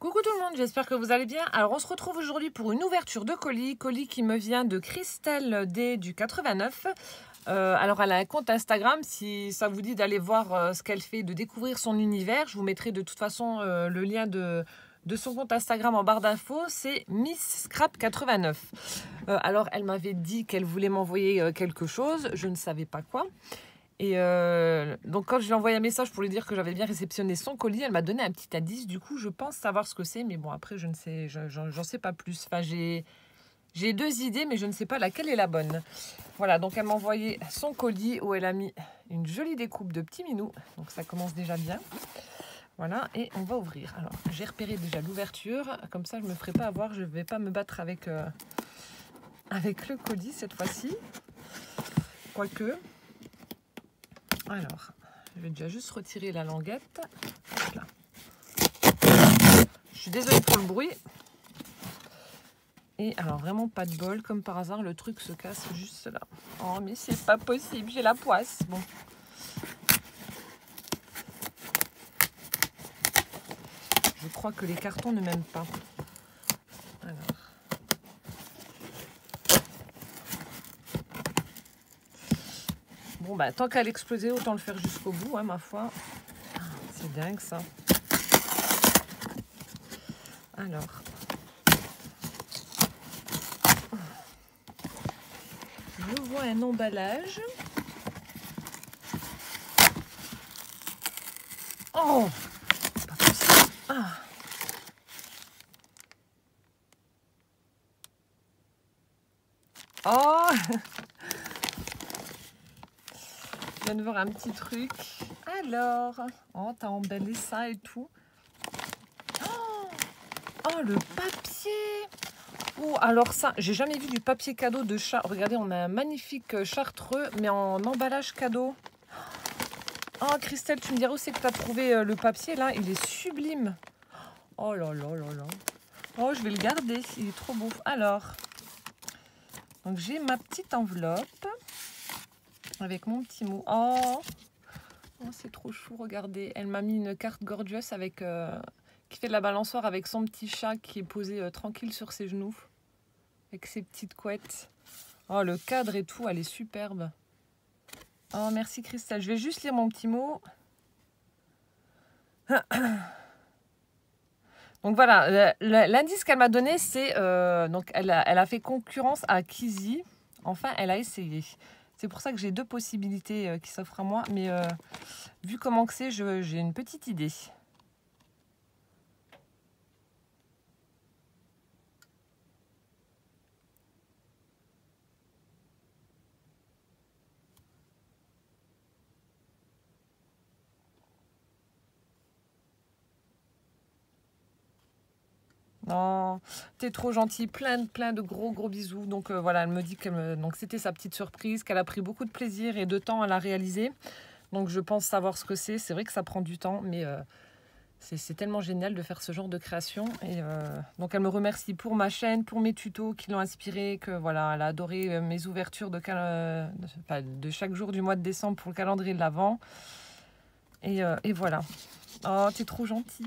Coucou tout le monde, j'espère que vous allez bien. Alors on se retrouve aujourd'hui pour une ouverture de colis, colis qui me vient de Christelle D du 89. Alors elle a un compte Instagram, si ça vous dit d'aller voir ce qu'elle fait, de découvrir son univers, je vous mettrai de toute façon le lien de son compte Instagram en barre d'infos, c'est Miss Scrap 89. Alors elle m'avait dit qu'elle voulait m'envoyer quelque chose, je ne savais pas quoi. Et donc quand je lui ai envoyé un message pour lui dire que j'avais bien réceptionné son colis, elle m'a donné un petit indice. Du coup, je pense savoir ce que c'est, mais bon, après, je ne sais, j'en sais pas plus. Enfin, j'ai deux idées, mais je ne sais pas laquelle est la bonne. Voilà, donc elle m'a envoyé son colis où elle a mis une jolie découpe de petits minous. Donc ça commence déjà bien. Voilà, et on va ouvrir. Alors, j'ai repéré déjà l'ouverture. Comme ça, je ne me ferai pas avoir. Je ne vais pas me battre avec le colis cette fois-ci. Quoique... Alors, je vais déjà juste retirer la languette. Là. Je suis désolée pour le bruit. Et alors, vraiment pas de bol. Comme par hasard, le truc se casse juste là. Oh, mais c'est pas possible. J'ai la poisse. Bon. Je crois que les cartons ne m'aiment pas. Alors. Bon, bah, tant qu'à l'exploser, autant le faire jusqu'au bout, hein, ma foi. C'est dingue, ça. Alors. Je vois un emballage. Oh! Pas possible. Ah! Oh! Je viens de voir un petit truc. Alors, oh, t'as emballé ça et tout. Oh, le papier. Oh, alors ça, j'ai jamais vu du papier cadeau de chat. Regardez, on a un magnifique chartreux, mais en emballage cadeau. Oh, Christelle, tu me diras où c'est que tu as trouvé le papier, là. Il est sublime. Oh là là là là. Oh, je vais le garder. Il est trop beau. Alors, donc j'ai ma petite enveloppe avec mon petit mot. Oh, c'est trop chou, regardez. Elle m'a mis une carte gorgeous avec, qui fait de la balançoire avec son petit chat qui est posé tranquille sur ses genoux. Avec ses petites couettes. Oh, le cadre et tout, elle est superbe. Oh, merci Christelle. Je vais juste lire mon petit mot. Donc voilà, l'indice qu'elle m'a donné, c'est... donc elle a fait concurrence à Kizzy. Enfin, elle a essayé. C'est pour ça que j'ai deux possibilités qui s'offrent à moi. Mais vu comment que c'est, j'ai une petite idée. Non, t'es trop gentil, plein de gros bisous. Donc voilà, elle me dit que donc c'était sa petite surprise, qu'elle a pris beaucoup de plaisir et de temps à la réaliser. Donc je pense savoir ce que c'est. C'est vrai que ça prend du temps, mais c'est tellement génial de faire ce genre de création. Et donc elle me remercie pour ma chaîne, pour mes tutos qui l'ont inspirée, que voilà, elle a adoré mes ouvertures de chaque jour du mois de décembre pour le calendrier de l'Avent. Et voilà. Oh, t'es trop gentil.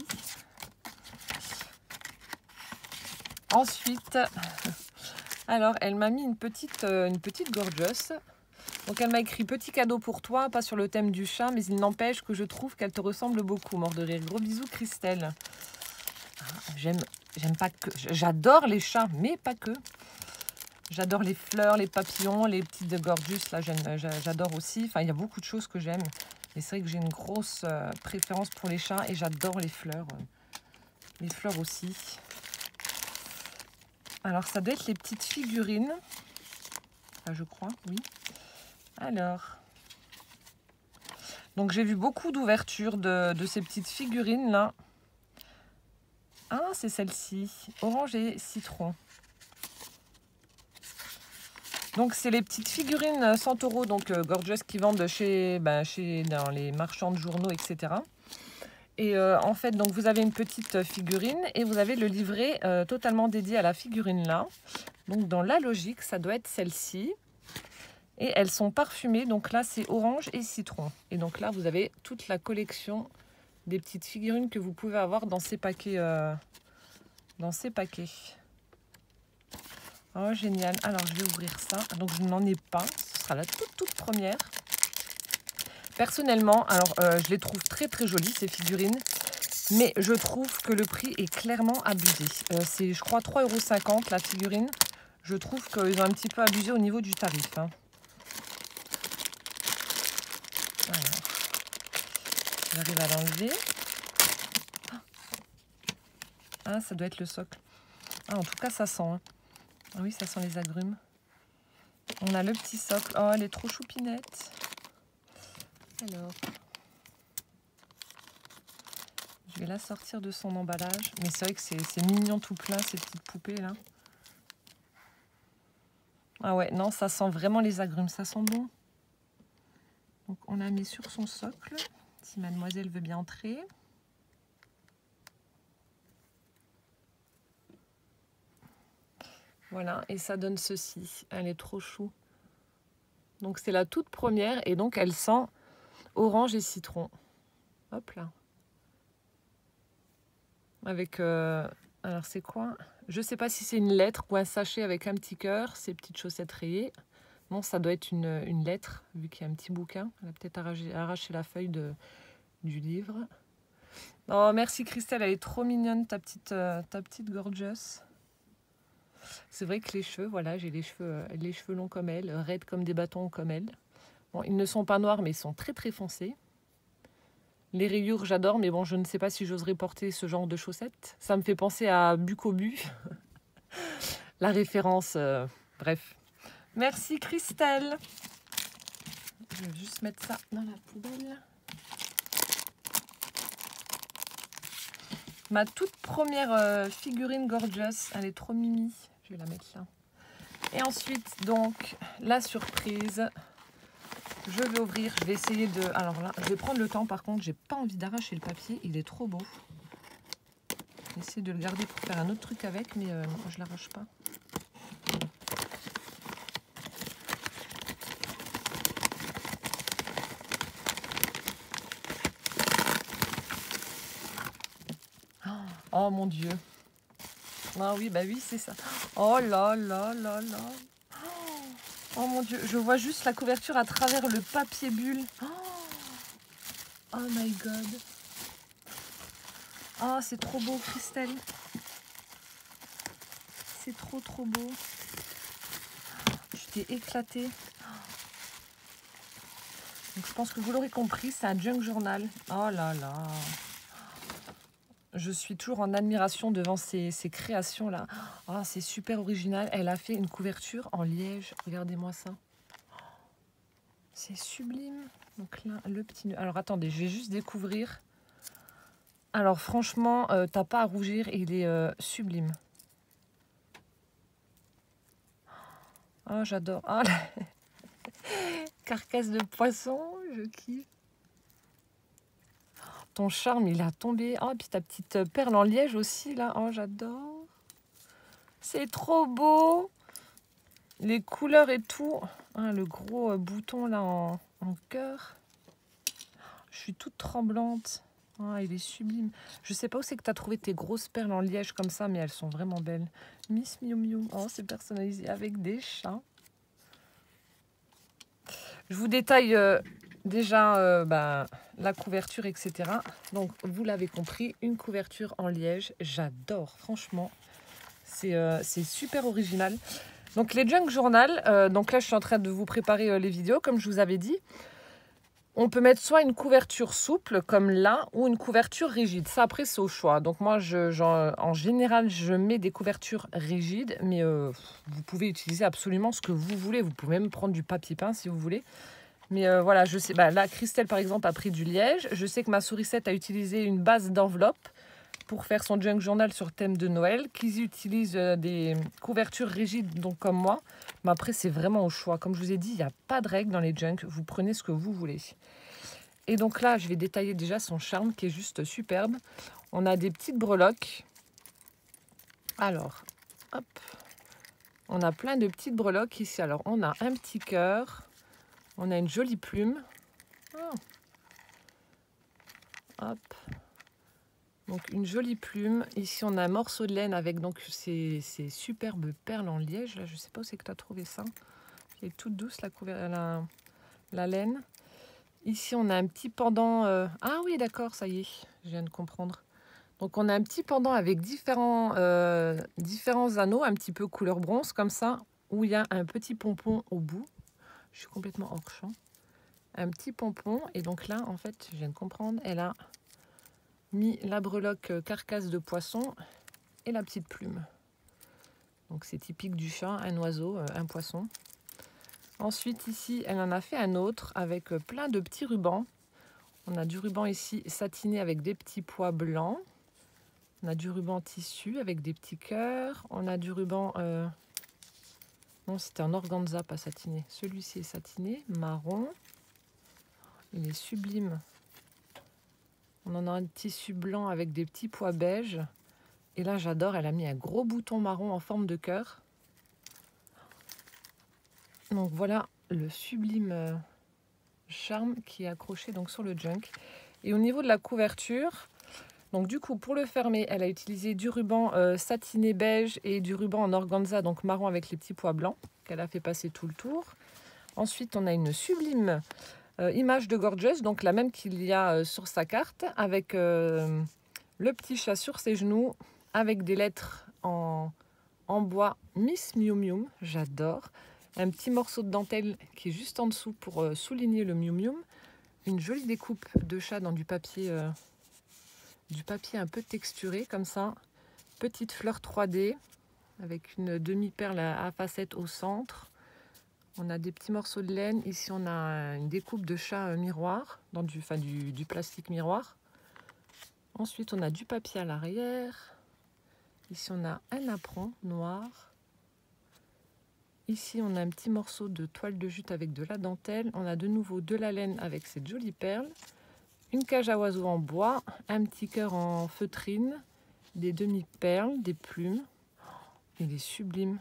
Ensuite, alors elle m'a mis une petite gorgeous. Donc elle m'a écrit petit cadeau pour toi, pas sur le thème du chat, mais il n'empêche que je trouve qu'elle te ressemble beaucoup. Mort de rire. Gros bisous Christelle. J'aime pas que. J'adore les chats, mais pas que. J'adore les fleurs, les papillons, les petites gorgeous, là j'adore aussi. Enfin, il y a beaucoup de choses que j'aime. Mais c'est vrai que j'ai une grosse préférence pour les chats et j'adore les fleurs. Les fleurs aussi. Alors, ça doit être les petites figurines. Enfin, je crois, oui. Alors. Donc, j'ai vu beaucoup d'ouvertures de ces petites figurines-là. Ah, c'est celle-ci. Orange et citron. Donc, c'est les petites figurines Santoro, donc gorgeous, qui vendent dans les marchands de journaux, etc. Et en fait, donc vous avez une petite figurine et vous avez le livret totalement dédié à la figurine là. Donc dans la logique, ça doit être celle-ci. Et elles sont parfumées. Donc là, c'est orange et citron. Et donc là, vous avez toute la collection des petites figurines que vous pouvez avoir dans ces paquets dans ces paquets. Oh, génial. Alors, je vais ouvrir ça. Donc, je n'en ai pas. Ce sera la toute première. Personnellement, alors, je les trouve très jolies, ces figurines. Mais je trouve que le prix est clairement abusé. C'est, je crois, 3,50 € la figurine. Je trouve qu'ils ont un petit peu abusé au niveau du tarif. Hein. Alors, j'arrive à l'enlever. Ah, ça doit être le socle. Ah, en tout cas, ça sent. Hein. Ah oui, ça sent les agrumes. On a le petit socle. Oh, elle est trop choupinette. Alors, je vais la sortir de son emballage. Mais c'est vrai que c'est mignon tout plein, ces petites poupées là. Ah ouais, non, ça sent vraiment les agrumes. Ça sent bon. Donc, on la met sur son socle. Si mademoiselle veut bien entrer. Voilà, et ça donne ceci. Elle est trop chou. Donc c'est la toute première et donc elle sent orange et citron. Hop là. Avec, alors c'est quoi? Je sais pas si c'est une lettre ou un sachet avec un petit cœur, ces petites chaussettes rayées. Non, ça doit être une lettre, vu qu'il y a un petit bouquin. Elle a peut-être arraché la feuille du livre. Oh, merci Christelle, elle est trop mignonne, ta petite gorgeous. C'est vrai que les cheveux, voilà, j'ai les cheveux longs comme elle, raides comme des bâtons comme elle. Bon, ils ne sont pas noirs, mais ils sont très foncés. Les rayures, j'adore, mais bon, je ne sais pas si j'oserais porter ce genre de chaussettes. Ça me fait penser à Bucobu. La référence, bref. Merci Christelle. Je vais juste mettre ça dans la poubelle. Ma toute première figurine gorgeous, elle est trop mimi. Je vais la mettre là. Et ensuite, donc, la surprise. Je vais ouvrir, je vais essayer de... Alors là, je vais prendre le temps, par contre, j'ai pas envie d'arracher le papier. Il est trop beau. Je vais essayer de le garder pour faire un autre truc avec, mais je l'arrache pas. Oh mon Dieu. Ah oui, bah oui, c'est ça. Oh là là là là. Oh mon Dieu, je vois juste la couverture à travers le papier bulle. Oh my god. Oh, c'est trop beau, Christelle. C'est trop beau. Je t'ai éclatée. Donc, je pense que vous l'aurez compris, c'est un junk journal. Oh là là. Je suis toujours en admiration devant ces créations-là. Oh, c'est super original. Elle a fait une couverture en liège. Regardez-moi ça. C'est sublime. Donc là, le petit nœud. Alors, attendez, je vais juste découvrir. Alors, franchement, t'as pas à rougir. Il est sublime. Oh, j'adore. Oh, la... carcasse de poisson. Je kiffe. Ton charme, il a tombé. Oh, puis ta petite perle en liège aussi, là. Oh, j'adore. C'est trop beau. Les couleurs et tout. Ah, le gros bouton, là, en cœur. Je suis toute tremblante. Ah, il est sublime. Je sais pas où c'est que tu as trouvé tes grosses perles en liège comme ça, mais elles sont vraiment belles. Miss Miu Miu. Oh, c'est personnalisé avec des chats. Je vous détaille déjà la couverture, etc. Donc, vous l'avez compris, une couverture en liège. J'adore, franchement. C'est super original. Donc, les Junk Journal. Donc là, je suis en train de vous préparer les vidéos, comme je vous avais dit. On peut mettre soit une couverture souple, comme là, ou une couverture rigide. Ça, après, c'est au choix. Donc, moi, en général, je mets des couvertures rigides. Mais vous pouvez utiliser absolument ce que vous voulez. Vous pouvez même prendre du papier peint, si vous voulez. Mais voilà, je sais, là, Christelle, par exemple, a pris du liège. Je sais que ma sourisette a utilisé une base d'enveloppe pour faire son junk journal sur thème de Noël. Qu'ils utilisent des couvertures rigides, donc comme moi. Mais après, c'est vraiment au choix. Comme je vous ai dit, il n'y a pas de règle dans les junks. Vous prenez ce que vous voulez. Et donc là, je vais détailler déjà son charme qui est juste superbe. On a des petites breloques. Alors, hop. On a plein de petites breloques ici. Alors, on a un petit cœur. On a une jolie plume. Oh. Hop. Donc une jolie plume. Ici on a un morceau de laine avec donc ces superbes perles en liège. Là, je sais pas où c'est que tu as trouvé ça. Elle est toute douce la laine. Ici on a un petit pendant. Ah oui d'accord, ça y est, je viens de comprendre. Donc on a un petit pendant avec différents anneaux, un petit peu couleur bronze comme ça, où il y a un petit pompon au bout. Je suis complètement hors champ. Un petit pompon et donc là en fait, je viens de comprendre, elle a mis la breloque carcasse de poisson et la petite plume. Donc c'est typique du chat, un oiseau, un poisson. Ensuite ici, elle en a fait un autre avec plein de petits rubans. On a du ruban ici satiné avec des petits pois blancs. On a du ruban tissu avec des petits cœurs. On a du ruban... Non, c'était en organza, pas satiné. Celui-ci est satiné, marron. Il est sublime. On en a un tissu blanc avec des petits pois beige. Et là, j'adore, elle a mis un gros bouton marron en forme de cœur. Donc voilà le sublime charme qui est accroché donc sur le junk. Et au niveau de la couverture, donc du coup pour le fermer, elle a utilisé du ruban satiné beige et du ruban en organza, donc marron avec les petits pois blancs, qu'elle a fait passer tout le tour. Ensuite, on a une sublime image de Gorgeous, donc la même qu'il y a sur sa carte, avec le petit chat sur ses genoux, avec des lettres en bois Miss Miu Miu, j'adore. Un petit morceau de dentelle qui est juste en dessous pour souligner le Miu Miu. Une jolie découpe de chat dans du papier un peu texturé comme ça. Petite fleur 3D avec une demi-perle à facettes au centre. On a des petits morceaux de laine. Ici, on a une découpe de chat miroir, dans du plastique miroir. Ensuite, on a du papier à l'arrière. Ici, on a un apron noir. Ici, on a un petit morceau de toile de jute avec de la dentelle. On a de nouveau de la laine avec cette jolie perle. Une cage à oiseaux en bois. Un petit cœur en feutrine. Des demi-perles, des plumes. Il est sublime.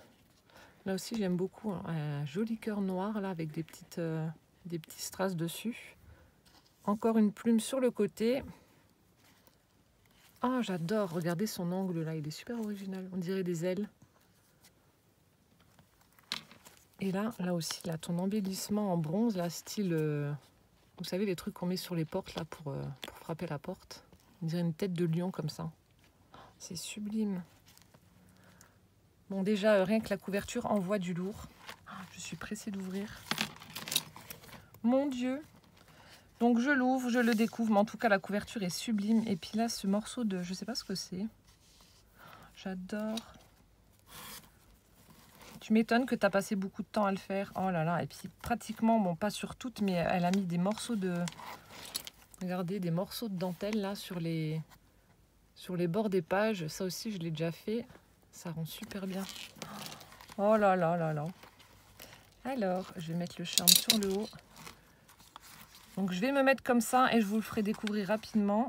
Là aussi, j'aime beaucoup. Un joli cœur noir là avec des petits strass dessus. Encore une plume sur le côté. Ah, j'adore. Regardez son angle là. Il est super original. On dirait des ailes. Et là aussi, là, ton embellissement en bronze, là, style, vous savez, les trucs qu'on met sur les portes, là, pour frapper la porte. On dirait une tête de lion, comme ça. C'est sublime. Bon, déjà, rien que la couverture envoie du lourd. Je suis pressée d'ouvrir. Mon Dieu! Donc, je l'ouvre, je le découvre, mais en tout cas, la couverture est sublime. Et puis là, ce morceau de... Je sais pas ce que c'est. J'adore. Tu m'étonnes que tu as passé beaucoup de temps à le faire. Oh là là, et puis pratiquement, bon pas sur toutes, mais elle a mis des morceaux de... Regardez, des morceaux de dentelle là sur les bords des pages. Ça aussi, je l'ai déjà fait. Ça rend super bien. Oh là là là là. Alors, je vais mettre le charme sur le haut. Donc je vais me mettre comme ça et je vous le ferai découvrir rapidement.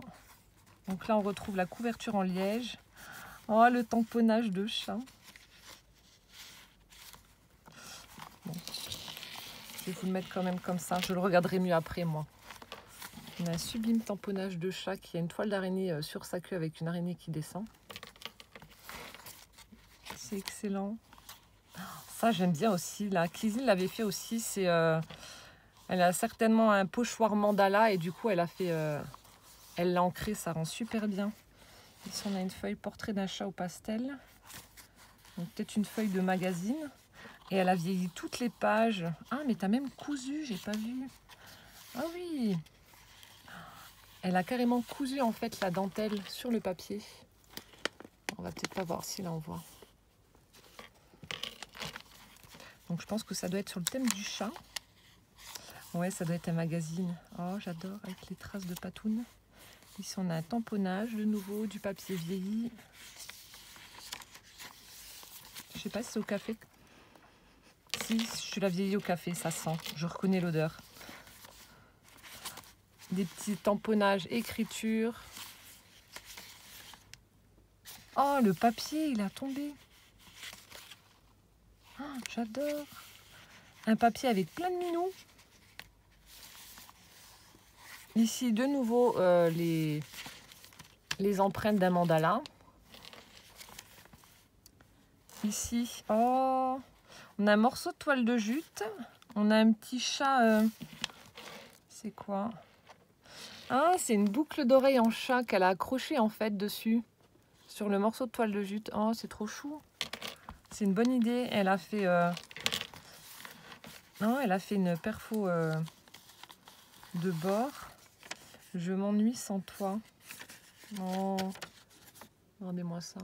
Donc là, on retrouve la couverture en liège. Oh, le tamponnage de chat. Bon. Je vais vous le mettre quand même comme ça. Je le regarderai mieux après, moi. On a un sublime tamponnage de chat qui a une toile d'araignée sur sa queue avec une araignée qui descend. C'est excellent. Ça, j'aime bien aussi. La cuisine l'avait fait aussi. Elle a certainement un pochoir mandala et du coup, elle l'a ancré. Ça rend super bien. Ici, on a une feuille portrait d'un chat au pastel. Donc peut-être une feuille de magazine. Et elle a vieilli toutes les pages. Ah, mais t'as même cousu, j'ai pas vu. Ah oui. Elle a carrément cousu en fait la dentelle sur le papier. On va peut-être pas voir si là on voit. Donc je pense que ça doit être sur le thème du chat. Ouais, ça doit être un magazine. Oh, j'adore, avec les traces de patounes. Ici, on a un tamponnage de nouveau, du papier vieilli. Je sais pas si c'est au café. Si, je l'ai vieilli au café, ça sent. Je reconnais l'odeur. Des petits tamponnages, écriture. Oh, le papier, il a tombé. Oh, j'adore. Un papier avec plein de minous. Ici, de nouveau, les les empreintes d'un mandala. Ici, oh, on a un morceau de toile de jute. On a un petit chat. C'est quoi? Ah, c'est une boucle d'oreille en chat qu'elle a accrochée en fait dessus. Sur le morceau de toile de jute. Oh, c'est trop chou. C'est une bonne idée. Elle a fait... Non, elle a fait une perfo de bord. Je m'ennuie sans toi. Oh, regardez-moi ça.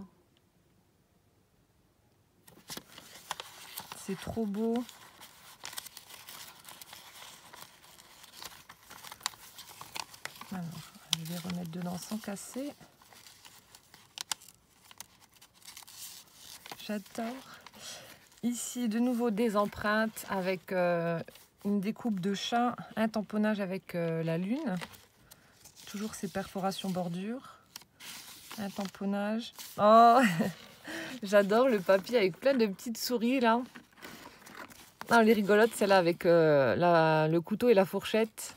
C'est trop beau. Alors, je vais remettre dedans sans casser. J'adore. Ici, de nouveau, des empreintes avec une découpe de chat, un tamponnage avec la lune. Toujours ces perforations bordure. Un tamponnage. Oh, j'adore le papier avec plein de petites souris là. Ah, elle est rigolote celle-là avec le couteau et la fourchette.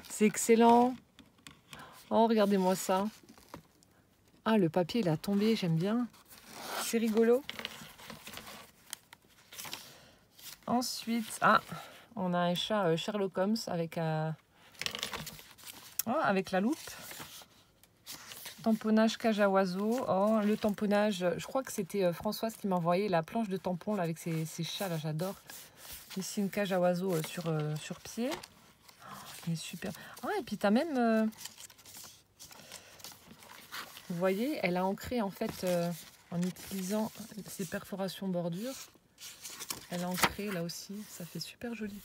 C'est excellent. Oh, regardez-moi ça. Ah, le papier il a tombé, j'aime bien. C'est rigolo. Ensuite, on a un chat Sherlock Holmes avec avec la loupe. Tamponnage cage à oiseaux. Oh, le tamponnage, je crois que c'était Françoise qui m'a envoyé la planche de tampon là, avec ces chats là, j'adore. Ici une cage à oiseaux sur pied. Oh, il est super. Ah, et puis tu as même... vous voyez, elle a ancré en fait en utilisant ces perforations bordure. Elle a ancré là aussi, ça fait super joli.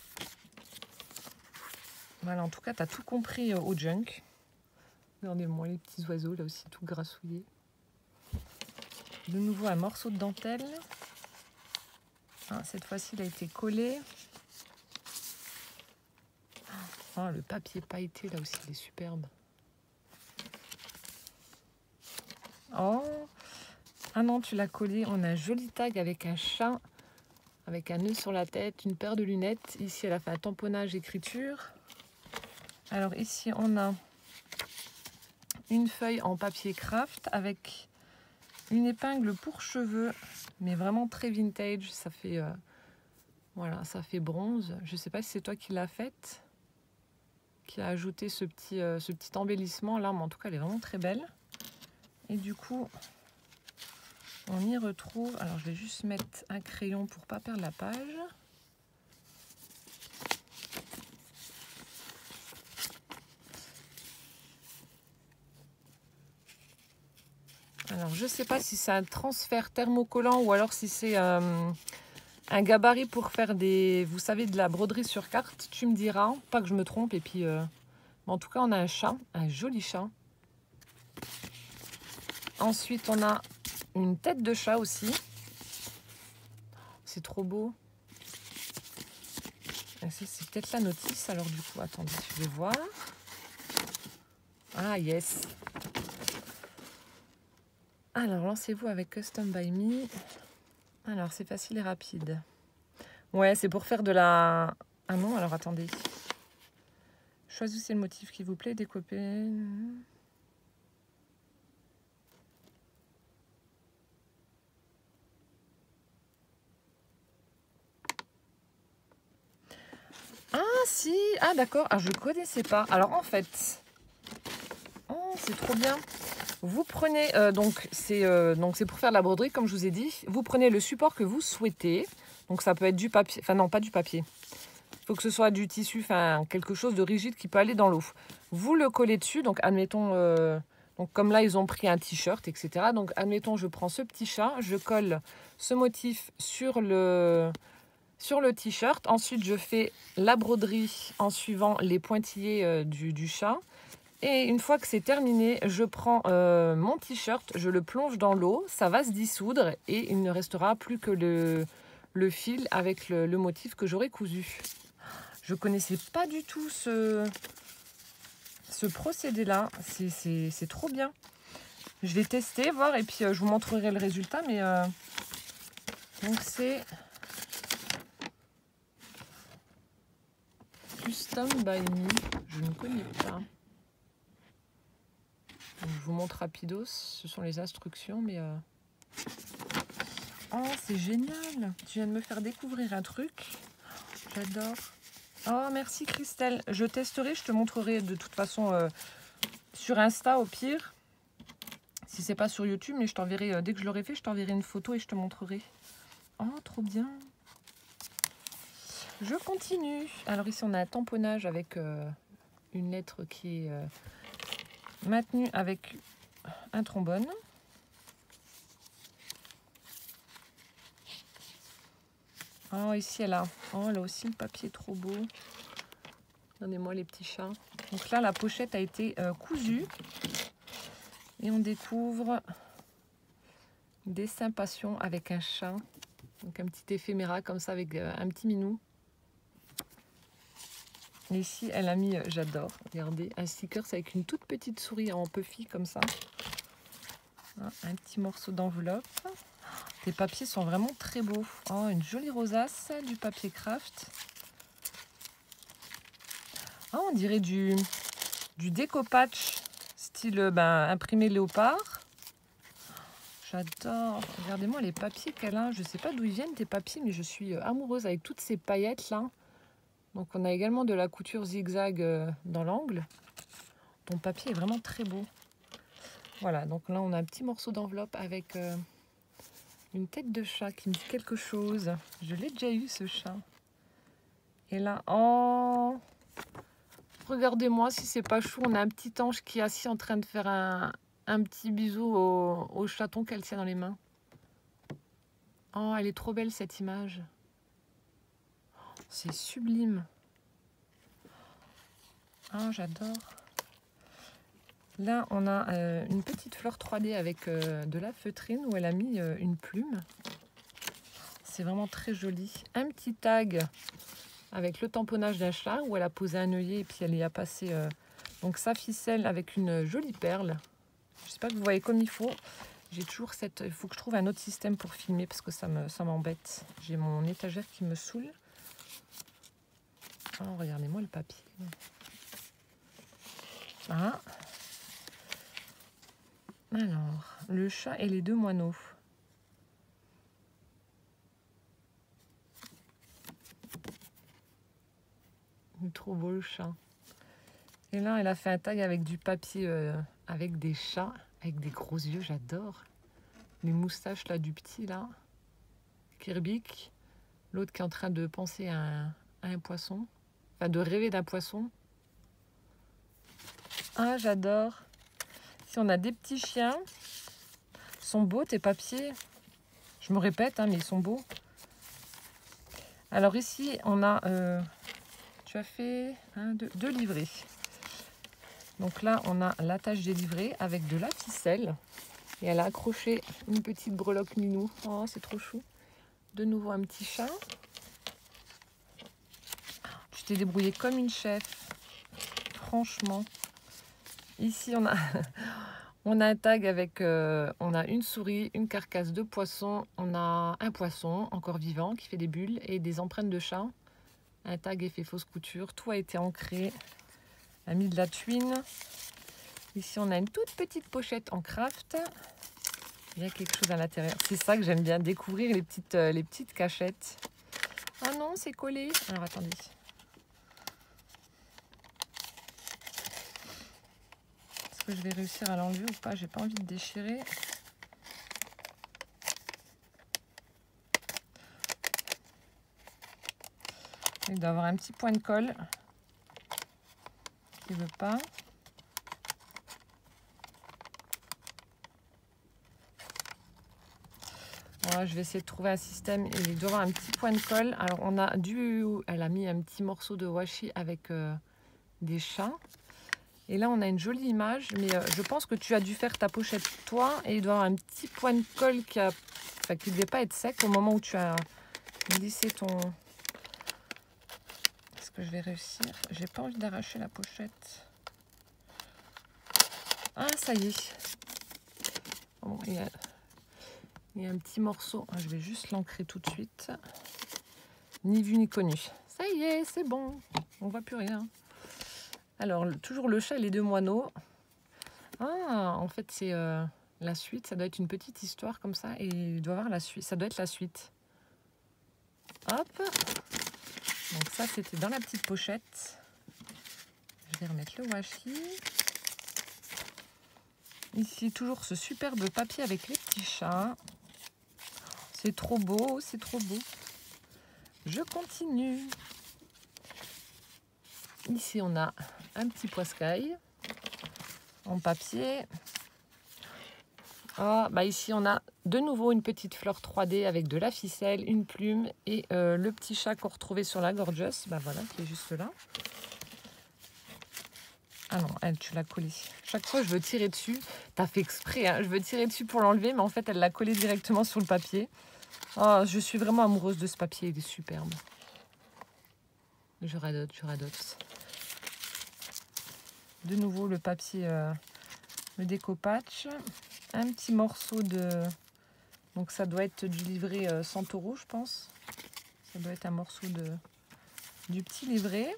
Voilà, en tout cas, tu as tout compris au junk. Regardez-moi les petits oiseaux là aussi, tout grassouillés. De nouveau un morceau de dentelle. Cette fois-ci, il a été collé. Oh, le papier pailleté là aussi, il est superbe. Oh, ah non, tu l'as collé. On a un joli tag avec un chat, avec un nœud sur la tête, une paire de lunettes. Ici, elle a fait un tamponnage écriture. Alors ici, on a une feuille en papier craft avec une épingle pour cheveux, mais vraiment très vintage. Ça fait, voilà, ça fait bronze. Je ne sais pas si c'est toi qui l'as faite, qui a ajouté ce petit embellissement là, mais en tout cas, elle est vraiment très belle. Et du coup, on y retrouve... Alors, je vais juste mettre un crayon pour ne pas perdre la page. Alors, je ne sais pas si c'est un transfert thermocollant ou alors si c'est un gabarit pour faire vous savez, de la broderie sur carte. Tu me diras, pas que je me trompe. Et puis, en tout cas, on a un chat, un joli chat. Ensuite, on a une tête de chat aussi. C'est trop beau. C'est peut-être la notice. Alors du coup, attendez, je vais voir. Ah, yes. Alors, lancez-vous avec Custom by Me. Alors, c'est facile et rapide. Ouais, c'est pour faire de la... Ah non, alors attendez. Choisissez le motif qui vous plaît, découpez... Ah si, ah d'accord, je ne connaissais pas. Alors en fait, oh, c'est trop bien. Vous prenez, donc c'est pour faire la broderie comme je vous ai dit. Vous prenez le support que vous souhaitez. Donc ça peut être du papier, enfin non pas du papier. Il faut que ce soit du tissu, enfin quelque chose de rigide qui peut aller dans l'eau. Vous le collez dessus, donc admettons, donc comme là ils ont pris un t-shirt, etc. Donc admettons je prends ce petit chat, je colle ce motif sur le t-shirt. Ensuite, je fais la broderie en suivant les pointillés du chat. Et une fois que c'est terminé, je prends mon t-shirt, je le plonge dans l'eau, ça va se dissoudre et il ne restera plus que le fil avec le motif que j'aurais cousu. Je ne connaissais pas du tout ce procédé-là. C'est trop bien. Je vais tester, voir et puis je vous montrerai le résultat. Mais donc c'est... Custom by Me, je ne connais pas. Donc, je vous montre rapidos, ce sont les instructions, mais... Oh, c'est génial! Tu viens de me faire découvrir un truc. J'adore. Oh, merci Christelle. Je testerai, je te montrerai de toute façon sur Insta au pire. Si c'est pas sur YouTube, mais je t'enverrai, dès que je l'aurai fait, je t'enverrai une photo et je te montrerai. Oh, trop bien! Je continue. Alors ici, on a un tamponnage avec une lettre qui est maintenue avec un trombone. Oh, ici, elle a aussi le papier trop beau. Donnez-moi les petits chats. Donc là, la pochette a été cousue. Et on découvre Dessin Passion avec un chat. Donc un petit éphéméra comme ça avec un petit minou. Et ici, elle a mis, j'adore, regardez, un sticker avec une toute petite souris en puffy comme ça. Un petit morceau d'enveloppe. Les papiers sont vraiment très beaux. Oh, une jolie rosace, du papier craft. Oh, on dirait du déco-patch, style imprimé léopard. J'adore. Regardez-moi les papiers qu'elle a. Je ne sais pas d'où ils viennent tes papiers, mais je suis amoureuse avec toutes ces paillettes là. Donc on a également de la couture zigzag dans l'angle. Ton papier est vraiment très beau. Voilà, donc là on a un petit morceau d'enveloppe avec une tête de chat qui me dit quelque chose. Je l'ai déjà eu ce chat. Et là, oh, regardez-moi si c'est pas chou. On a un petit ange qui est assis en train de faire un petit bisou au chaton qu'elle tient dans les mains. Oh, elle est trop belle cette image. C'est sublime. Oh, j'adore. Là, on a une petite fleur 3D avec de la feutrine où elle a mis une plume. C'est vraiment très joli. Un petit tag avec le tamponnage d'un chat où elle a posé un œillet et puis elle y a passé donc sa ficelle avec une jolie perle. Je ne sais pas que vous voyez comme il faut. J'ai toujours cette... Il faut que je trouve un autre système pour filmer parce que ça m'embête. J'ai mon étagère qui me saoule. Oh, regardez-moi le papier. Ah. Alors, le chat et les deux moineaux. Il est trop beau le chat. Et là, elle a fait un tag avec du papier, avec des chats, avec des gros yeux, j'adore. Les moustaches là du petit là. Kirbic. L'autre qui est en train de penser à un poisson. Enfin, de rêver d'un poisson. Ah, j'adore. Ici, on a des petits chiens. Ils sont beaux, tes papiers. Je me répète, hein, mais ils sont beaux. Alors ici, on a... tu as fait deux livrets. Donc là, on a l'attache des livrets avec de la ficelle. Et elle a accroché une petite breloque minou. Oh, c'est trop chou. De nouveau, un petit chat. Tu t'es débrouillée comme une chef. Franchement. Ici, on a, on a un tag avec... on a une souris, une carcasse de poisson. On a un poisson encore vivant qui fait des bulles et des empreintes de chat. Un tag effet fausse couture. Tout a été ancré. On a mis de la tuile. Ici, on a une toute petite pochette en craft. Il y a quelque chose à l'intérieur. C'est ça que j'aime bien, découvrir les petites cachettes. Ah non, c'est collé. Alors, attendez. Est-ce que je vais réussir à l'enlever ou pas? J'ai pas envie de déchirer. Il doit avoir un petit point de colle. Il veut pas. Voilà, je vais essayer de trouver un système. Il doit avoir un petit point de colle. Alors on a elle a mis un petit morceau de washi avec des chats. Et là on a une jolie image, mais je pense que tu as dû faire ta pochette toi et il doit y avoir un petit point de colle qui ne devait pas être sec au moment où tu as glissé ton... Est-ce que je vais réussir? J'ai pas envie d'arracher la pochette. Ah, ça y est. Bon, il y a un petit morceau. Je vais juste l'ancrer tout de suite. Ni vu ni connu. Ça y est, c'est bon. On voit plus rien. Alors, toujours le chat et les deux moineaux. Ah, en fait, c'est la suite. Ça doit être une petite histoire comme ça. Et il doit y avoir la suite. Ça doit être la suite. Hop. Donc ça, c'était dans la petite pochette. Je vais remettre le washi. Ici, toujours ce superbe papier avec les petits chats. C'est trop beau, c'est trop beau. Je continue. Ici, on a un petit poiscaille en papier. Ah, bah ici, on a de nouveau une petite fleur 3D avec de la ficelle, une plume et le petit chat qu'on retrouvait sur la Gorgeous. Bah voilà, qui est juste là. Ah non, elle, tu l'as collé. Chaque fois, je veux tirer dessus. T'as fait exprès, hein. Je veux tirer dessus pour l'enlever, mais en fait, elle l'a collé directement sur le papier. Oh, je suis vraiment amoureuse de ce papier, il est superbe. Je radote, je radote. De nouveau, le papier, le déco-patch. Un petit morceau de... Donc, ça doit être du livret Santoro, je pense. Ça doit être un morceau du petit livret.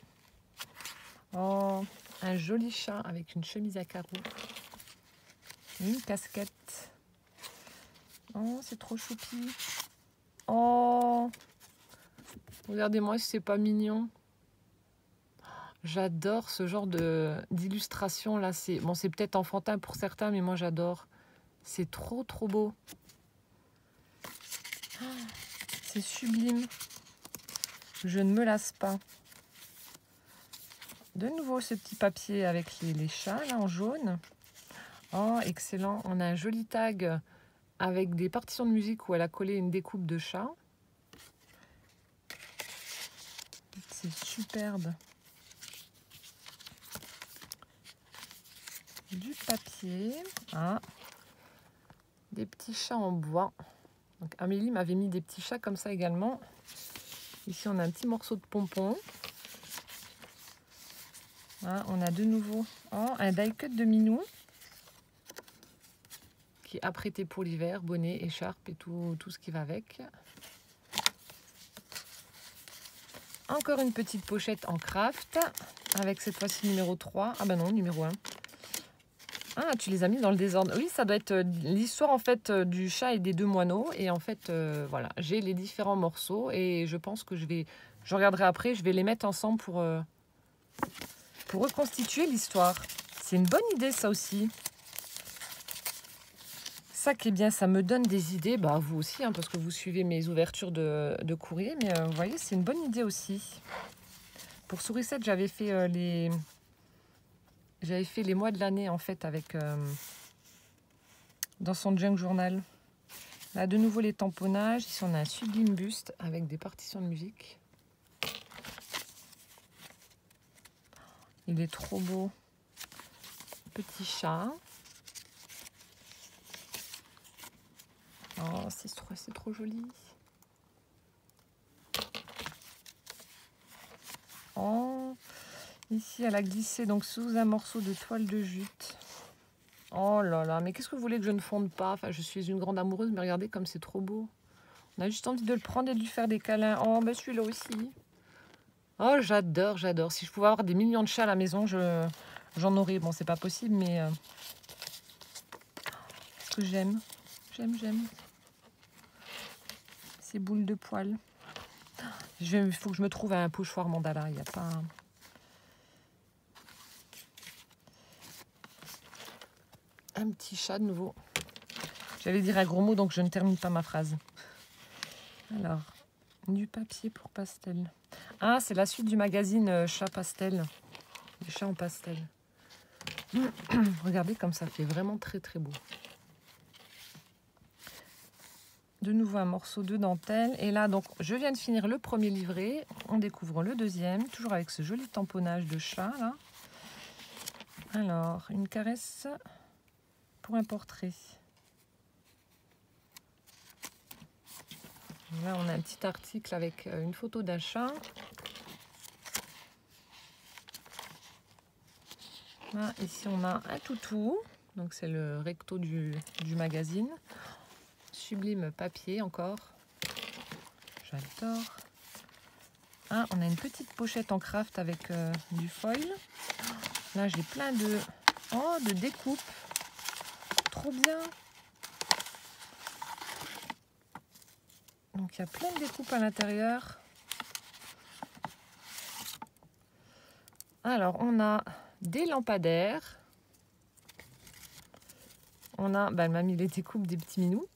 Oh, un joli chat avec une chemise à carreaux. Une casquette. Oh, c'est trop choupi. Oh, regardez-moi si c'est pas mignon. J'adore ce genre d'illustration là. Bon, c'est peut-être enfantin pour certains, mais moi j'adore. C'est trop trop beau. C'est sublime. Je ne me lasse pas. De nouveau ce petit papier avec les chats là en jaune. Oh, excellent. On a un joli tag avec des partitions de musique où elle a collé une découpe de chat. C'est superbe. Du papier. Ah. Des petits chats en bois. Donc Amélie m'avait mis des petits chats comme ça également. Ici, on a un petit morceau de pompon. Ah, on a de nouveau un die-cut de Minou qui est apprêté pour l'hiver, bonnet, écharpe et tout ce qui va avec. Encore une petite pochette en craft avec cette fois-ci numéro 3. Ah bah non, numéro 1. Ah, tu les as mis dans le désordre. Oui, ça doit être l'histoire en fait du chat et des deux moineaux. Et en fait, voilà, j'ai les différents morceaux et je pense que je regarderai après, je vais les mettre ensemble pour reconstituer l'histoire. C'est une bonne idée ça aussi. Ça qui est bien, ça me donne des idées, bah vous aussi, hein, parce que vous suivez mes ouvertures de courrier. Mais vous voyez, c'est une bonne idée aussi. Pour Sourisette, j'avais fait les mois de l'année en fait avec dans son junk journal. Là de nouveau les tamponnages. Ici on a un sublime buste avec des partitions de musique. Il est trop beau. Petit chat. Oh c'est trop joli. Oh, ici elle a glissé donc sous un morceau de toile de jute. Oh là là, mais qu'est-ce que vous voulez que je ne fonde pas? Enfin, je suis une grande amoureuse, mais regardez comme c'est trop beau. On a juste envie de le prendre et de lui faire des câlins. Oh, ben celui-là aussi. Oh, j'adore, j'adore. Si je pouvais avoir des millions de chats à la maison, j'en aurais. Bon, c'est pas possible, mais... ce que j'aime. J'aime. Ces boules de poils. Il faut que je me trouve un pochoir mandala. Il n'y a pas... Un petit chat de nouveau. J'allais dire un gros mot, donc je ne termine pas ma phrase. Alors, du papier pour pastel. Ah, c'est la suite du magazine Chat Pastel. Les chats en pastel. Regardez comme ça fait vraiment très très beau. De nouveau un morceau de dentelle. Et là, donc, je viens de finir le premier livret. On découvre le deuxième, toujours avec ce joli tamponnage de chat, là. Alors, une caresse pour un portrait. Là, on a un petit article avec une photo d'un chat. Là, ici, on a un toutou. Donc, c'est le recto du magazine. Sublime papier encore. J'adore. Ah, on a une petite pochette en craft avec du foil. Là, j'ai plein de découpes. trop bien. Donc il y a plein de découpes à l'intérieur. Alors on a des lampadaires. On a, elle m'a mis les découpes des petits minous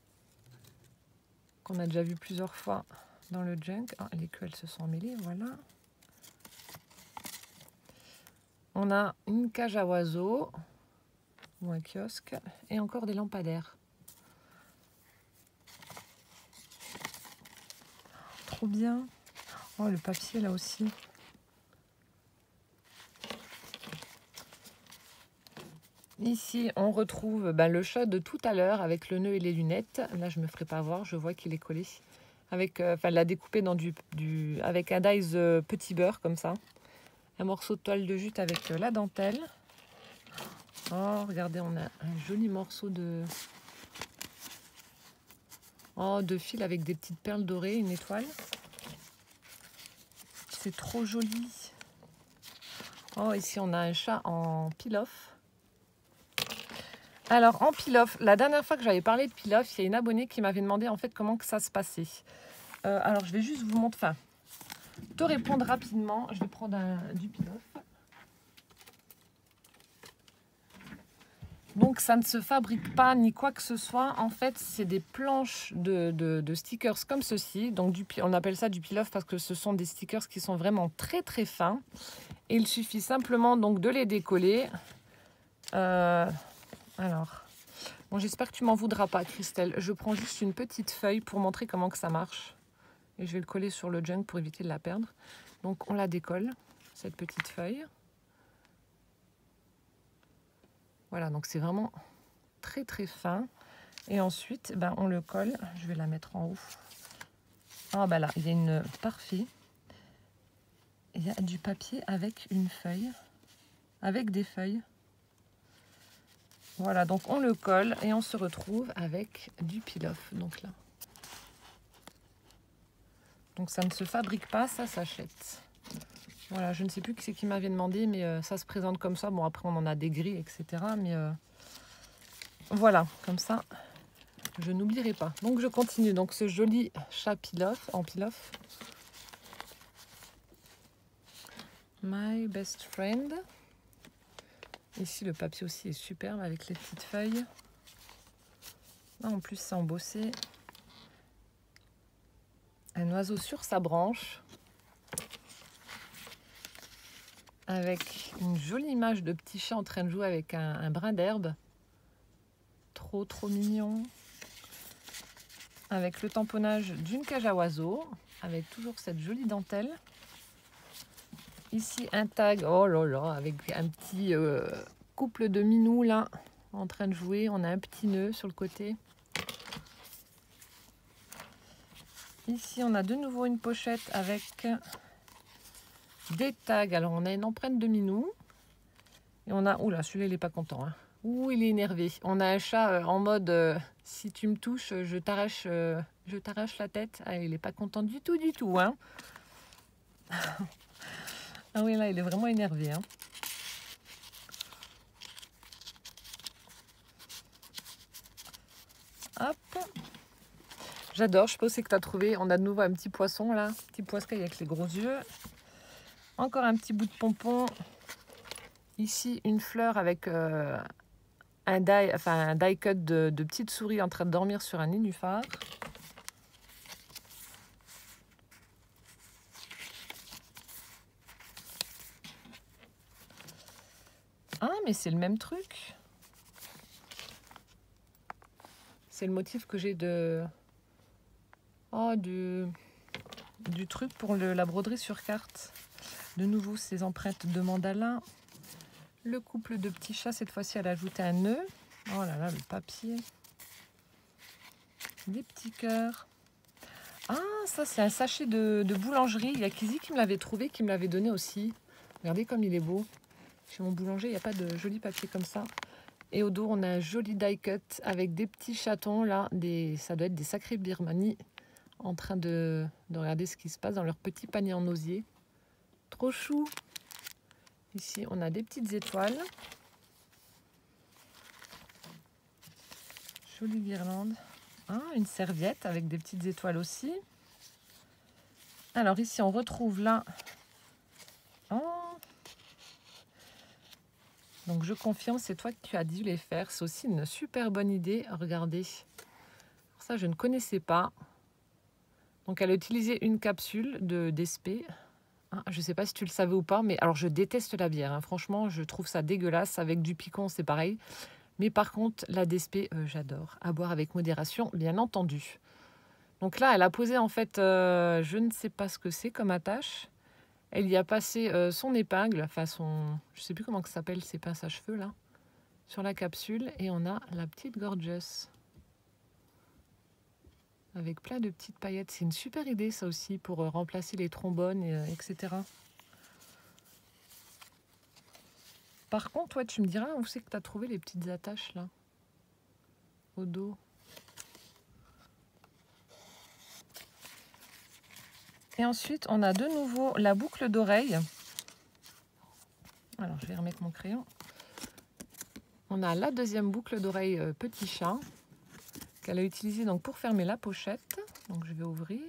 qu'on a déjà vu plusieurs fois dans le junk. Ah, les queues elles se sont emmêlées, voilà. On a une cage à oiseaux ou un kiosque et encore des lampadaires. Trop bien. Oh, le papier là aussi. Ici, on retrouve le chat de tout à l'heure avec le nœud et les lunettes. Là, je ne me ferai pas voir, je vois qu'il est collé. Avec, elle l'a découpé dans avec un dies petit beurre comme ça. Un morceau de toile de jute avec la dentelle. Oh, regardez, on a un joli morceau de fil avec des petites perles dorées, une étoile. C'est trop joli. Oh, ici, on a un chat en peel-off. Alors, en peel-off, la dernière fois que j'avais parlé de peel-off, il y a une abonnée qui m'avait demandé en fait comment que ça se passait. Alors, je vais juste vous montrer, te répondre rapidement. Je vais prendre du peel-off. Donc, ça ne se fabrique pas ni quoi que ce soit. En fait, c'est des planches de stickers comme ceci. Donc, on appelle ça du peel-off parce que ce sont des stickers qui sont vraiment très très fins. Et il suffit simplement donc de les décoller. Alors, bon, j'espère que tu m'en voudras pas, Christelle. Je prends juste une petite feuille pour montrer comment que ça marche. Et je vais le coller sur le junk pour éviter de la perdre. Donc, on la décolle, cette petite feuille. Voilà, donc c'est vraiment très très fin. Et ensuite, on le colle. Je vais la mettre en haut. Ah, là, il y a une... Parfait. Il y a du papier avec une feuille. Avec des feuilles. Voilà, donc on le colle et on se retrouve avec du peel-off. Donc là. Donc ça ne se fabrique pas, ça s'achète. Voilà, je ne sais plus qui c'est qui m'avait demandé, mais ça se présente comme ça. Bon, après on en a des gris, etc. Mais voilà, comme ça, je n'oublierai pas. Donc je continue. Donc ce joli chat peel-off, en peel-off. My best friend. Ici, le papier aussi est superbe avec les petites feuilles. Là, en plus, c'est embossé. Un oiseau sur sa branche. Avec une jolie image de petit chat en train de jouer avec un brin d'herbe. Trop, trop mignon. Avec le tamponnage d'une cage à oiseaux. Avec toujours cette jolie dentelle. Ici, un tag. Oh là là, avec un petit... couple de minous là en train de jouer. On a un petit nœud sur le côté. Ici on a de nouveau une pochette avec des tags. Alors on a une empreinte de minou et on a, oula, celui-là il est pas content, hein. Ouh, il est énervé. On a un chat en mode si tu me touches je t'arrache la tête. Ah, il est pas content du tout, hein. Ah oui, là il est vraiment énervé, hein. Hop. J'adore, je sais pas où c'est que tu as trouvé. On a de nouveau un petit poisson là, petit poiscaille avec les gros yeux. Encore un petit bout de pompon. Ici, une fleur avec un die cut de petites souris en train de dormir sur un nénuphar. Ah, mais c'est le même truc. C'est le motif que j'ai du truc pour la broderie sur carte. De nouveau, ces empreintes de mandala. Le couple de petits chats, cette fois-ci, elle a ajouté un nœud. Oh là là, le papier. Des petits cœurs. Ah, ça, c'est un sachet de boulangerie. Il y a Kizzy qui me l'avait trouvé, qui me l'avait donné aussi. Regardez comme il est beau. Chez mon boulanger, il n'y a pas de joli papier comme ça. Et au dos, on a un joli die cut avec des petits chatons, là. Ça doit être des sacrés birmanie, en train de regarder ce qui se passe dans leur petit panier en osier. Trop chou. Ici, on a des petites étoiles. Jolie guirlande. Ah, une serviette avec des petites étoiles aussi. Alors ici, on retrouve là... Oh. Donc je confirme, c'est toi qui as dû les faire. C'est aussi une super bonne idée. Regardez. Ça, je ne connaissais pas. Donc elle a utilisé une capsule d'ESP. Ah, je ne sais pas si tu le savais ou pas, mais alors je déteste la bière. Hein. Franchement, je trouve ça dégueulasse. Avec du piquant, c'est pareil. Mais par contre, la DSP, j'adore. À boire avec modération, bien entendu. Donc là, elle a posé en fait, je ne sais pas ce que c'est comme attache. Elle y a passé son épingle, enfin son... Je ne sais plus comment ça s'appelle, ces pinces à cheveux là. Sur la capsule. Et on a la petite Gorgeous. Avec plein de petites paillettes. C'est une super idée ça aussi pour remplacer les trombones, etc. Par contre, ouais, tu me diras où c'est que tu as trouvé les petites attaches là, au dos. Et ensuite, on a de nouveau la boucle d'oreille. Alors, je vais remettre mon crayon. On a la deuxième boucle d'oreille petit chat qu'elle a utilisée donc pour fermer la pochette. Donc, je vais ouvrir.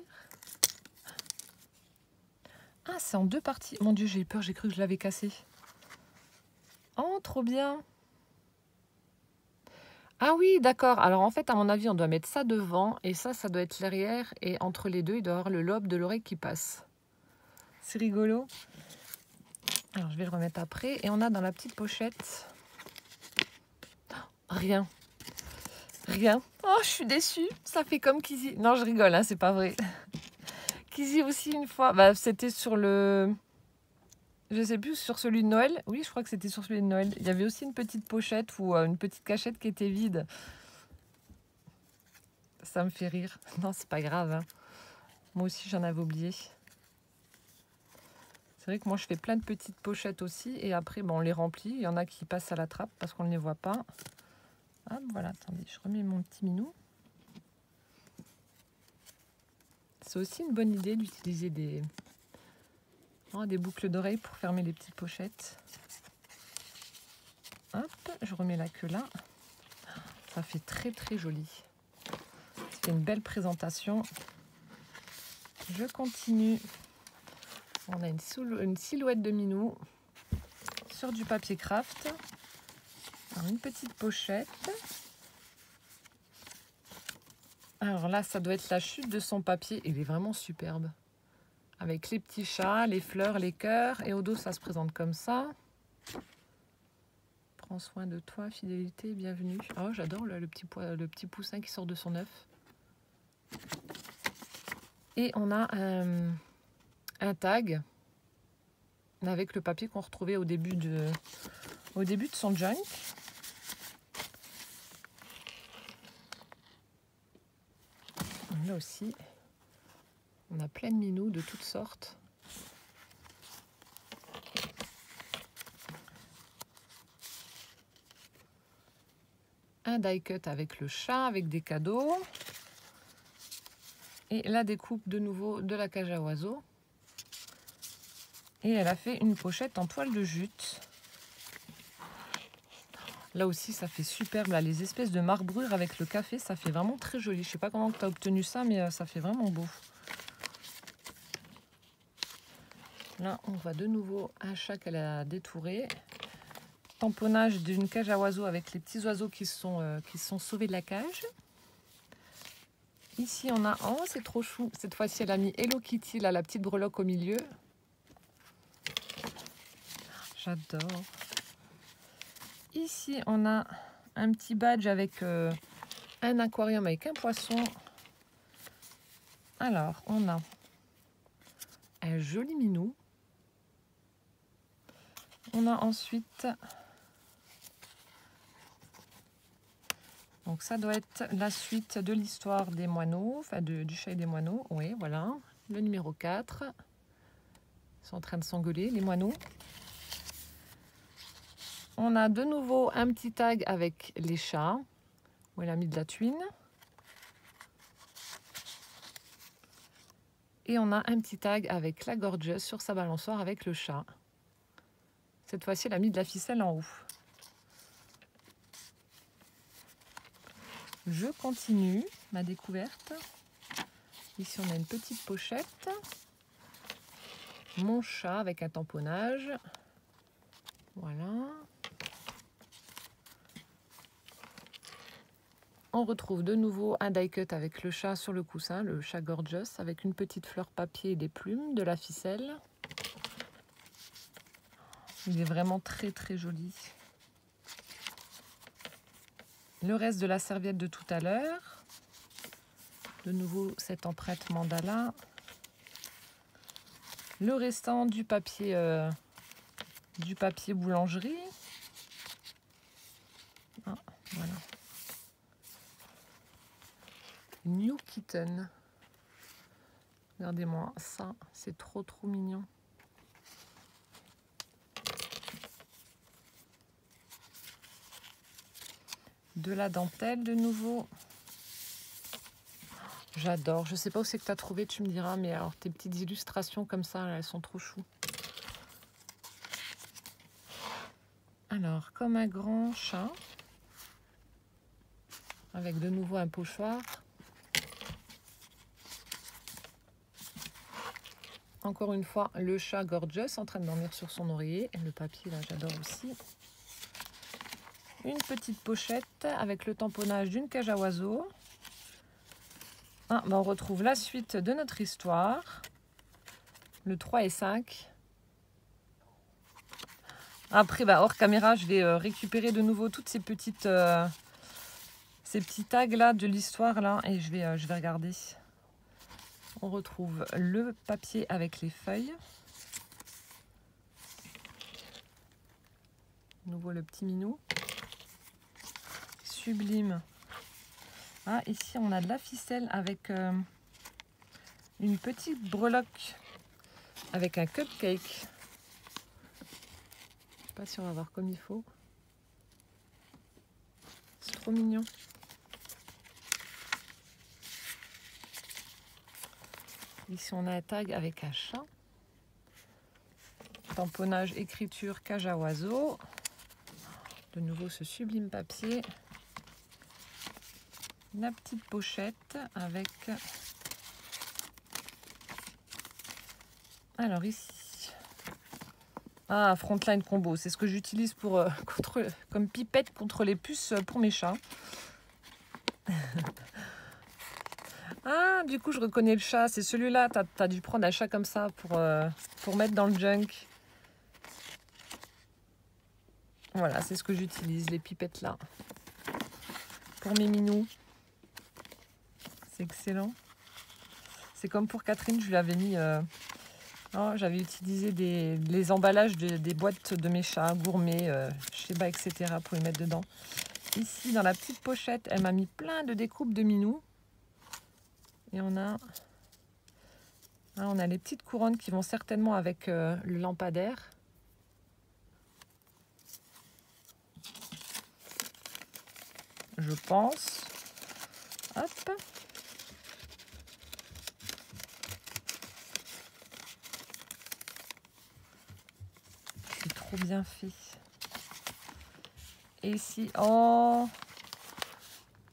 Ah, c'est en deux parties. Mon Dieu, j'ai eu peur, j'ai cru que je l'avais cassée. Oh, trop bien! Ah oui, d'accord. Alors en fait, à mon avis, on doit mettre ça devant et ça doit être l'arrière. Et entre les deux, il doit y avoir le lobe de l'oreille qui passe. C'est rigolo. Alors je vais le remettre après. Et on a dans la petite pochette... Rien. Rien. Oh, je suis déçue. Ça fait comme Kizzy. Non, je rigole, hein, c'est pas vrai. Kizzy aussi, une fois, bah, c'était sur le... Je sais plus, sur celui de Noël. Oui, je crois que c'était sur celui de Noël. Il y avait aussi une petite pochette ou une petite cachette qui était vide. Ça me fait rire. Non, c'est pas grave. Hein. Moi aussi, j'en avais oublié. C'est vrai que moi, je fais plein de petites pochettes aussi. Et après, bon, on les remplit. Il y en a qui passent à la trappe parce qu'on ne les voit pas. Hop, voilà, attendez, je remets mon petit minou. C'est aussi une bonne idée d'utiliser des boucles d'oreilles pour fermer les petites pochettes. Hop, je remets la queue là. Ça fait très très joli. C'est une belle présentation. Je continue. On a une silhouette de minou sur du papier craft. Alors, une petite pochette. Alors là, ça doit être la chute de son papier. Il est vraiment superbe. Avec les petits chats, les fleurs, les cœurs. Et au dos, ça se présente comme ça. Prends soin de toi, fidélité, bienvenue. Oh, j'adore le petit poussin qui sort de son œuf. Et on a un tag avec le papier qu'on retrouvait au début de son junk. Là aussi, on a plein de minous de toutes sortes. Un die cut avec le chat, avec des cadeaux. Et la découpe de nouveau de la cage à oiseaux. Et elle a fait une pochette en toile de jute. Là aussi, ça fait superbe. Là, les espèces de marbrures avec le café, ça fait vraiment très joli. Je sais pas comment tu as obtenu ça, mais ça fait vraiment beau. Là, on voit de nouveau un chat qu'elle a détouré. Tamponnage d'une cage à oiseaux avec les petits oiseaux qui sont sauvés de la cage. Ici, on a... Oh, c'est trop chou. Cette fois-ci, elle a mis Hello Kitty, là, la petite breloque au milieu. J'adore. Ici, on a un petit badge avec un aquarium avec un poisson. Alors, on a un joli minou. On a ensuite... Donc, ça doit être la suite de l'histoire des moineaux, enfin du chat et des moineaux. Oui, voilà. Le numéro 4. Ils sont en train de s'engueuler, les moineaux. On a de nouveau un petit tag avec les chats, où elle a mis de la tuile. Et on a un petit tag avec la Gorgeous sur sa balançoire avec le chat. Cette fois-ci, elle a mis de la ficelle en haut. Je continue ma découverte. Ici, on a une petite pochette. Mon chat avec un tamponnage. Voilà. On retrouve de nouveau un die cut avec le chat sur le coussin, le chat Gorgeous, avec une petite fleur papier et des plumes, de la ficelle. Il est vraiment très très joli. Le reste de la serviette de tout à l'heure. De nouveau cette empreinte mandala. Le restant du papier boulangerie. Ah, voilà. New Kitten. Regardez-moi ça, c'est trop mignon. De la dentelle de nouveau. J'adore. Je sais pas où c'est que tu as trouvé, tu me diras, mais alors tes petites illustrations comme ça, elles sont trop chou. Alors, comme un grand chat, avec de nouveau un pochoir. Encore une fois, le chat Gorgeous en train de dormir sur son oreiller. Et le papier, là, j'adore aussi. Une petite pochette avec le tamponnage d'une cage à oiseaux. Ah, ben on retrouve la suite de notre histoire. Le 3 et 5. Après, bah, hors caméra, je vais récupérer de nouveau toutes ces petits tags là de l'histoire là. Et je vais regarder. On retrouve le papier avec les feuilles. De nouveau le petit minou. Sublime. Ah, ici on a de la ficelle avec une petite breloque avec un cupcake. Je sais pas si on va voir comme il faut. C'est trop mignon. Ici on a un tag avec un chat. Tamponnage, écriture, cage à oiseaux. De nouveau ce sublime papier. La petite pochette avec... Alors ici... Ah, Frontline Combo. C'est ce que j'utilise pour comme pipette contre les puces pour mes chats. Ah, du coup, je reconnais le chat. C'est celui-là. T'as dû prendre un chat comme ça pour mettre dans le junk. Voilà, c'est ce que j'utilise, les pipettes là. Pour mes minous. C'est excellent. C'est comme pour Catherine, je lui avais mis... Oh, j'avais utilisé les emballages des boîtes de mes chats gourmets, Sheba, etc. pour les mettre dedans. Ici, dans la petite pochette, elle m'a mis plein de découpes de minous. Et on a les petites couronnes qui vont certainement avec le lampadaire. Je pense. Hop. C'est trop bien fait. Et ici, oh,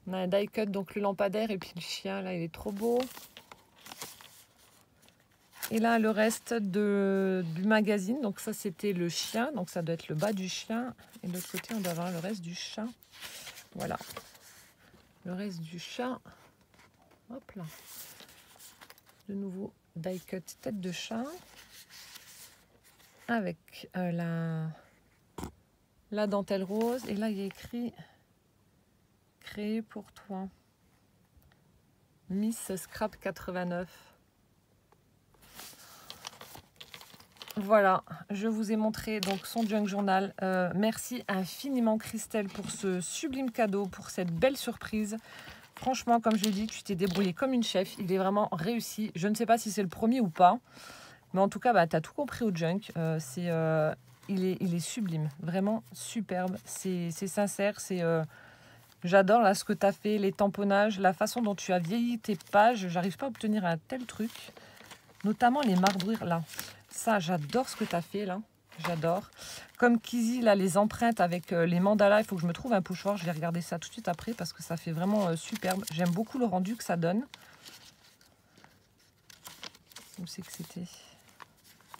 on a un die cut, donc le lampadaire et puis le chien, là, il est trop beau. Et là, le reste du magazine, donc ça, c'était le chien, donc ça doit être le bas du chien. Et de l'autre côté, on doit avoir le reste du chat. Voilà. Le reste du chat. Hop là. De nouveau, die cut tête de chat. Avec la dentelle rose. Et là, il y a écrit « Créé pour toi ». Miss Scrap 89. Voilà, je vous ai montré donc son junk journal. Merci infiniment Christelle pour ce sublime cadeau, pour cette belle surprise. Franchement, comme je l'ai dit, tu t'es débrouillée comme une chef. Il est vraiment réussi. Je ne sais pas si c'est le premier ou pas. Mais en tout cas, bah, tu as tout compris au junk. Il est sublime. Vraiment superbe. C'est sincère. J'adore là ce que tu as fait, les tamponnages, la façon dont tu as vieilli tes pages. J'arrive pas à obtenir un tel truc. Notamment les marbrures là. Ça, j'adore ce que tu as fait là. J'adore. Comme Kizzy, là, les empreintes avec les mandalas, il faut que je me trouve un pochoir. Je vais regarder ça tout de suite après parce que ça fait vraiment superbe. J'aime beaucoup le rendu que ça donne. Où c'est que c'était?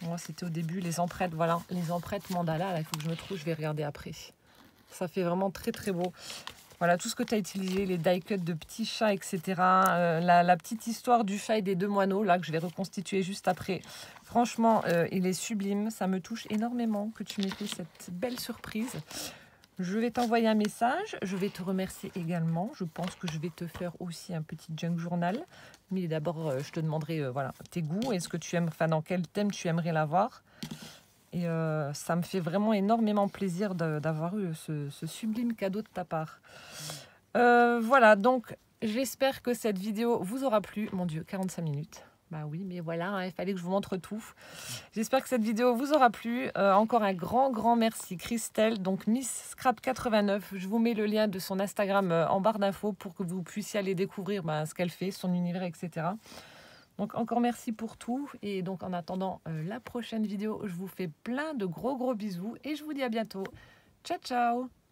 Moi, c'était au début, les empreintes, voilà. Les empreintes mandala, là, il faut que je me trouve, je vais regarder après. Ça fait vraiment très, très beau. Voilà, tout ce que tu as utilisé, les die cuts de petits chats, etc. La petite histoire du chat et des deux moineaux, là, que je vais reconstituer juste après. Franchement, il est sublime. Ça me touche énormément que tu m'aies fait cette belle surprise. Je vais t'envoyer un message. Je vais te remercier également. Je pense que je vais te faire aussi un petit junk journal. Mais d'abord, je te demanderai voilà, tes goûts. Est-ce que tu aimes, enfin, dans quel thème tu aimerais l'avoir? Et ça me fait vraiment énormément plaisir d'avoir eu ce sublime cadeau de ta part. Voilà, donc j'espère que cette vidéo vous aura plu. Mon Dieu, 45 minutes. Bah oui, mais voilà, hein, il fallait que je vous montre tout. J'espère que cette vidéo vous aura plu. Encore un grand merci Christelle, donc Miss Scrap 89. Je vous mets le lien de son Instagram en barre d'infos pour que vous puissiez aller découvrir ce qu'elle fait, son univers, etc. Donc encore merci pour tout. Et donc en attendant la prochaine vidéo, je vous fais plein de gros bisous et je vous dis à bientôt. Ciao, ciao!